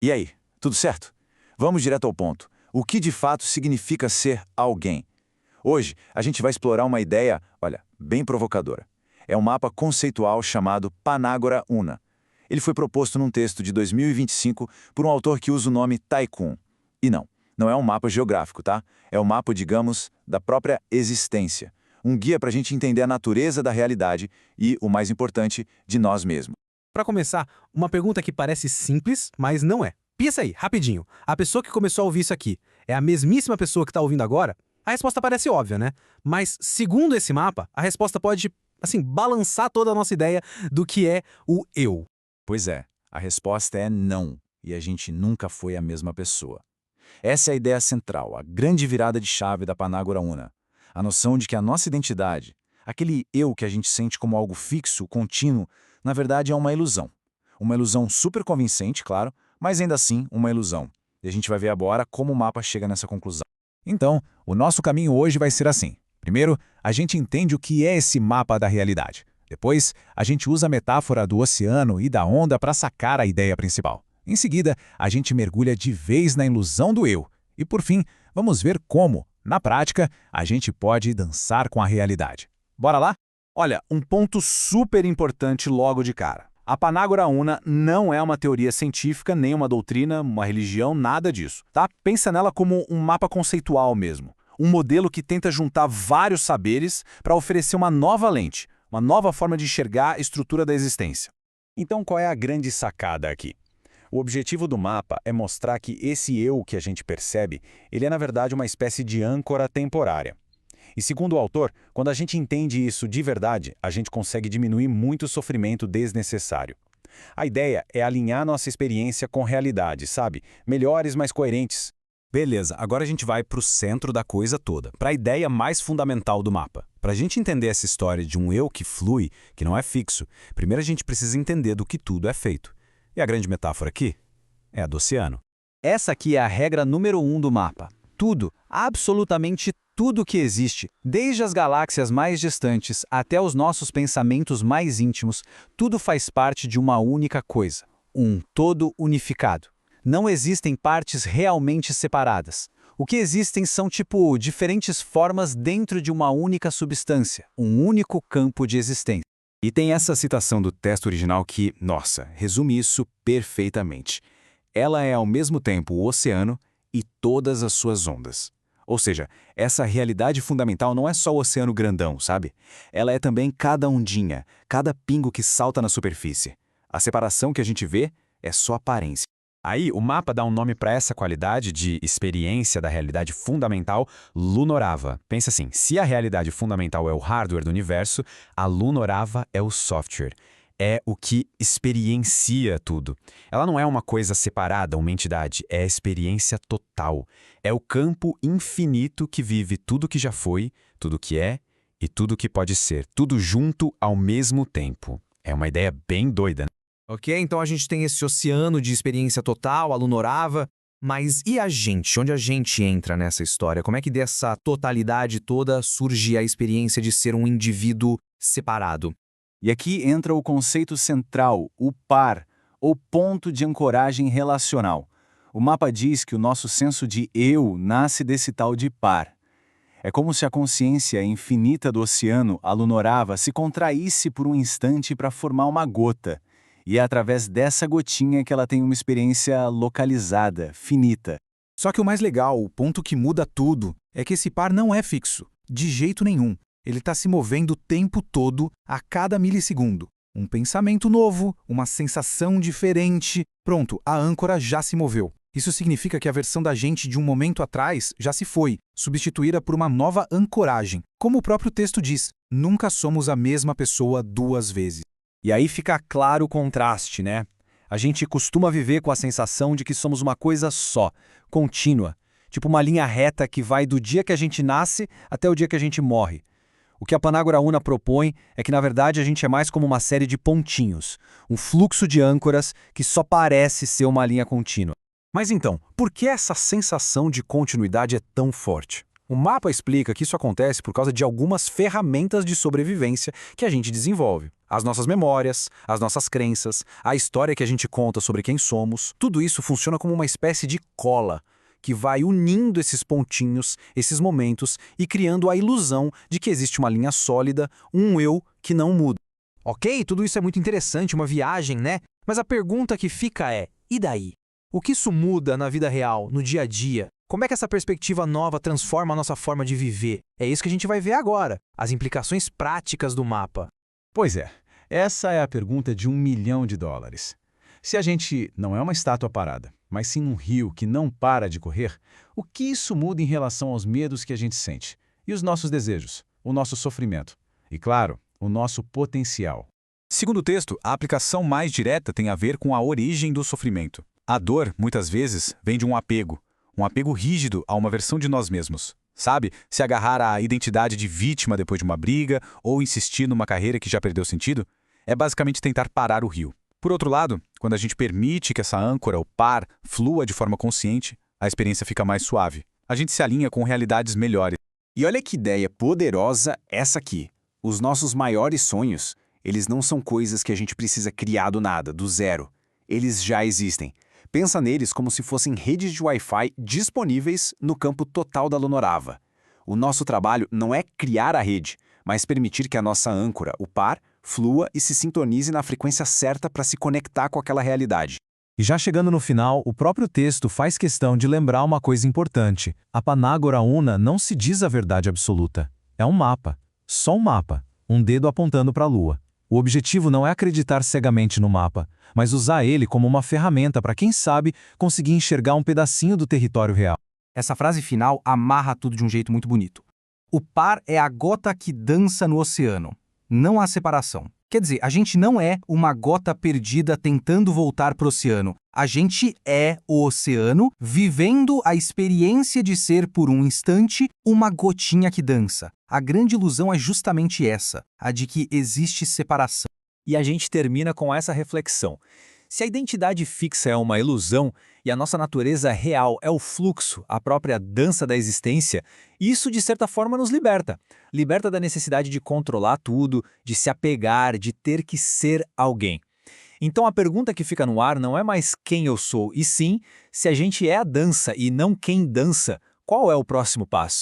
E aí, tudo certo? Vamos direto ao ponto. O que de fato significa ser alguém? Hoje, a gente vai explorar uma ideia, olha, bem provocadora. É um mapa conceitual chamado Panágora Una. Ele foi proposto num texto de 2025 por um autor que usa o nome Taikun. E não é um mapa geográfico, tá? É um mapa, digamos, da própria existência. Um guia para a gente entender a natureza da realidade e, o mais importante, de nós mesmos. Para começar, uma pergunta que parece simples, mas não é. Pensa aí, rapidinho. A pessoa que começou a ouvir isso aqui é a mesmíssima pessoa que está ouvindo agora? A resposta parece óbvia, né? Mas, segundo esse mapa, a resposta pode, balançar toda a nossa ideia do que é o eu. Pois é, a resposta é não, e a gente nunca foi a mesma pessoa. Essa é a ideia central, a grande virada de chave da Panágora Una. A noção de que a nossa identidade, aquele eu que a gente sente como algo fixo, contínuo, na verdade é uma ilusão. Uma ilusão super convincente, claro, mas ainda assim uma ilusão. E a gente vai ver agora como o mapa chega nessa conclusão. Então, o nosso caminho hoje vai ser assim. Primeiro, a gente entende o que é esse mapa da realidade. Depois, a gente usa a metáfora do oceano e da onda para sacar a ideia principal. Em seguida, a gente mergulha de vez na ilusão do eu. E por fim, vamos ver como, na prática, a gente pode dançar com a realidade. Bora lá? Olha, um ponto super importante logo de cara. A Panágora Una não é uma teoria científica, nem uma doutrina, uma religião, nada disso, tá? Pensa nela como um mapa conceitual mesmo. Um modelo que tenta juntar vários saberes para oferecer uma nova lente, uma nova forma de enxergar a estrutura da existência. Então qual é a grande sacada aqui? O objetivo do mapa é mostrar que esse eu que a gente percebe, ele é na verdade uma espécie de âncora temporária. E segundo o autor, quando a gente entende isso de verdade, a gente consegue diminuir muito o sofrimento desnecessário. A ideia é alinhar nossa experiência com realidade, sabe? Melhores, mais coerentes. Beleza, agora a gente vai para o centro da coisa toda, para a ideia mais fundamental do mapa. Para a gente entender essa história de um eu que flui, que não é fixo, primeiro a gente precisa entender do que tudo é feito. E a grande metáfora aqui é a do oceano. Essa aqui é a regra número 1 do mapa. Tudo, absolutamente tudo que existe, desde as galáxias mais distantes até os nossos pensamentos mais íntimos, tudo faz parte de uma única coisa, um todo unificado. Não existem partes realmente separadas. O que existem são, diferentes formas dentro de uma única substância, um único campo de existência. E tem essa citação do texto original que, nossa, resume isso perfeitamente. Ela é ao mesmo tempo o oceano e todas as suas ondas. Ou seja, essa realidade fundamental não é só o oceano grandão, sabe? Ela é também cada ondinha, cada pingo que salta na superfície. A separação que a gente vê é só aparência. Aí, o mapa dá um nome para essa qualidade de experiência da realidade fundamental, Lunorava. Pensa assim, se a realidade fundamental é o hardware do universo, a Lunorava é o software. É o que experiencia tudo. Ela não é uma coisa separada, uma entidade, é a experiência total. É o campo infinito que vive tudo que já foi, tudo que é e tudo que pode ser, tudo junto ao mesmo tempo. É uma ideia bem doida, né? Ok, então a gente tem esse oceano de experiência total, a Lunorava, mas e a gente? Onde a gente entra nessa história? Como é que dessa totalidade toda surge a experiência de ser um indivíduo separado? E aqui entra o conceito central, o par, ou ponto de ancoragem relacional. O mapa diz que o nosso senso de eu nasce desse tal de par. É como se a consciência infinita do oceano, a Lunorava, se contraísse por um instante para formar uma gota. E é através dessa gotinha que ela tem uma experiência localizada, finita. Só que o mais legal, o ponto que muda tudo, é que esse par não é fixo, de jeito nenhum. Ele está se movendo o tempo todo, a cada milissegundo. Um pensamento novo, uma sensação diferente. Pronto, a âncora já se moveu. Isso significa que a versão da gente de um momento atrás já se foi, substituída por uma nova ancoragem. Como o próprio texto diz, nunca somos a mesma pessoa duas vezes. E aí fica claro o contraste, né? A gente costuma viver com a sensação de que somos uma coisa só, contínua. Tipo uma linha reta que vai do dia que a gente nasce até o dia que a gente morre. O que a Panágora Una propõe é que, na verdade, a gente é mais como uma série de pontinhos, um fluxo de âncoras que só parece ser uma linha contínua. Mas então, por que essa sensação de continuidade é tão forte? O mapa explica que isso acontece por causa de algumas ferramentas de sobrevivência que a gente desenvolve. As nossas memórias, as nossas crenças, a história que a gente conta sobre quem somos, tudo isso funciona como uma espécie de cola que vai unindo esses pontinhos, esses momentos e criando a ilusão de que existe uma linha sólida, um eu que não muda. Ok, tudo isso é muito interessante, uma viagem, né? Mas a pergunta que fica é, e daí? O que isso muda na vida real, no dia a dia? Como é que essa perspectiva nova transforma a nossa forma de viver? É isso que a gente vai ver agora, as implicações práticas do mapa. Pois é, essa é a pergunta de $1 milhão. Se a gente não é uma estátua parada, mas sim um rio que não para de correr, o que isso muda em relação aos medos que a gente sente? E os nossos desejos, o nosso sofrimento? E, claro, o nosso potencial. Segundo o texto, a aplicação mais direta tem a ver com a origem do sofrimento. A dor, muitas vezes, vem de um apego rígido a uma versão de nós mesmos. Sabe, se agarrar à identidade de vítima depois de uma briga ou insistir numa carreira que já perdeu sentido, é basicamente tentar parar o rio. Por outro lado, quando a gente permite que essa âncora, o par, flua de forma consciente, a experiência fica mais suave. A gente se alinha com realidades melhores. E olha que ideia poderosa essa aqui. Os nossos maiores sonhos, eles não são coisas que a gente precisa criar do nada, do zero. Eles já existem. Pensa neles como se fossem redes de Wi-Fi disponíveis no campo total da Lunorava. O nosso trabalho não é criar a rede, mas permitir que a nossa âncora, o par, flua e se sintonize na frequência certa para se conectar com aquela realidade. E já chegando no final, o próprio texto faz questão de lembrar uma coisa importante. A Panágora Una não se diz a verdade absoluta. É um mapa. Só um mapa. Um dedo apontando para a Lua. O objetivo não é acreditar cegamente no mapa, mas usar ele como uma ferramenta para, quem sabe, conseguir enxergar um pedacinho do território real. Essa frase final amarra tudo de um jeito muito bonito. O par é a gota que dança no oceano. Não há separação. Quer dizer, a gente não é uma gota perdida tentando voltar para o oceano. A gente é o oceano vivendo a experiência de ser, por um instante, uma gotinha que dança. A grande ilusão é justamente essa, a de que existe separação. E a gente termina com essa reflexão. Se a identidade fixa é uma ilusão e a nossa natureza real é o fluxo, a própria dança da existência, isso de certa forma nos liberta. Liberta da necessidade de controlar tudo, de se apegar, de ter que ser alguém. Então a pergunta que fica no ar não é mais quem eu sou, e sim, se a gente é a dança e não quem dança, qual é o próximo passo?